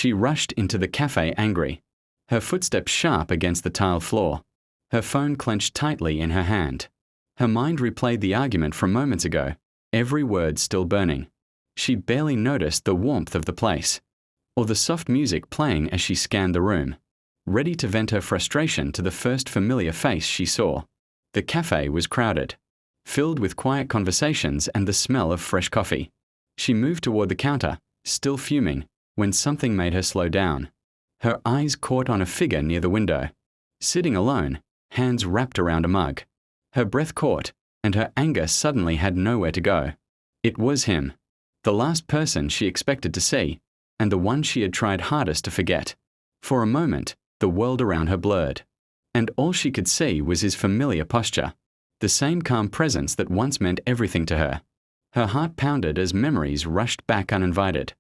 She rushed into the cafe angry, her footsteps sharp against the tiled floor, her phone clenched tightly in her hand. Her mind replayed the argument from moments ago, every word still burning. She barely noticed the warmth of the place, or the soft music playing as she scanned the room, ready to vent her frustration to the first familiar face she saw. The cafe was crowded, filled with quiet conversations and the smell of fresh coffee. She moved toward the counter, still fuming, when something made her slow down. Her eyes caught on a figure near the window, sitting alone, hands wrapped around a mug. Her breath caught, and her anger suddenly had nowhere to go. It was him, the last person she expected to see, and the one she had tried hardest to forget. For a moment, the world around her blurred, and all she could see was his familiar posture, the same calm presence that once meant everything to her. Her heart pounded as memories rushed back uninvited.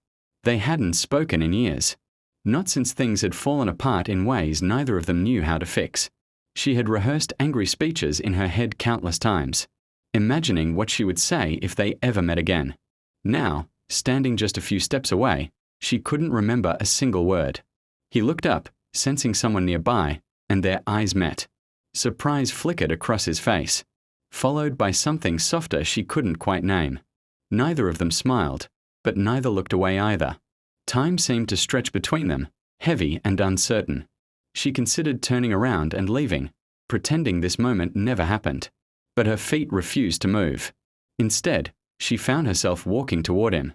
They hadn't spoken in years, not since things had fallen apart in ways neither of them knew how to fix. She had rehearsed angry speeches in her head countless times, imagining what she would say if they ever met again. Now, standing just a few steps away, she couldn't remember a single word. He looked up, sensing someone nearby, and their eyes met. Surprise flickered across his face, followed by something softer she couldn't quite name. Neither of them smiled, but neither looked away either. Time seemed to stretch between them, heavy and uncertain. She considered turning around and leaving, pretending this moment never happened. But her feet refused to move. Instead, she found herself walking toward him,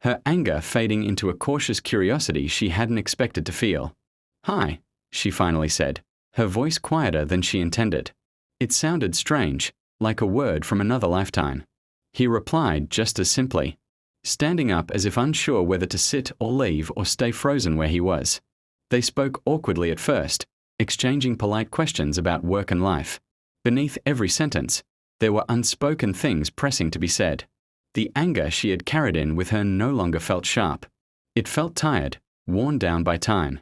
her anger fading into a cautious curiosity she hadn't expected to feel. "Hi," she finally said, her voice quieter than she intended. It sounded strange, like a word from another lifetime. He replied just as simply, standing up as if unsure whether to sit or leave or stay frozen where he was. They spoke awkwardly at first, exchanging polite questions about work and life. Beneath every sentence, there were unspoken things pressing to be said. The anger she had carried in with her no longer felt sharp. It felt tired, worn down by time.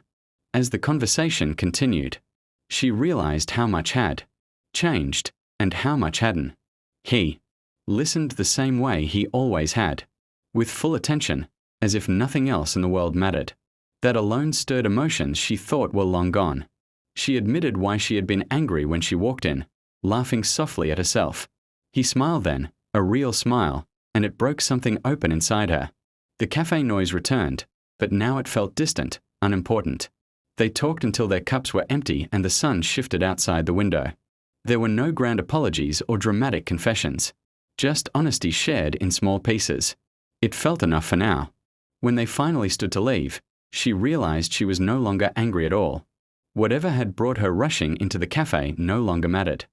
As the conversation continued, she realized how much had changed and how much hadn't. He listened the same way he always had, with full attention, as if nothing else in the world mattered. That alone stirred emotions she thought were long gone. She admitted why she had been angry when she walked in, laughing softly at herself. He smiled then, a real smile, and it broke something open inside her. The cafe noise returned, but now it felt distant, unimportant. They talked until their cups were empty and the sun shifted outside the window. There were no grand apologies or dramatic confessions, just honesty shared in small pieces. It felt enough for now. When they finally stood to leave, she realized she was no longer angry at all. Whatever had brought her rushing into the cafe no longer mattered.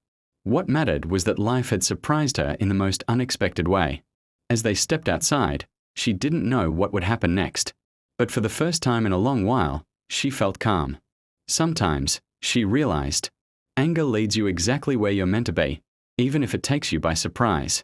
What mattered was that life had surprised her in the most unexpected way. As they stepped outside, she didn't know what would happen next. But for the first time in a long while, she felt calm. Sometimes, she realized, anger leads you exactly where you're meant to be, even if it takes you by surprise.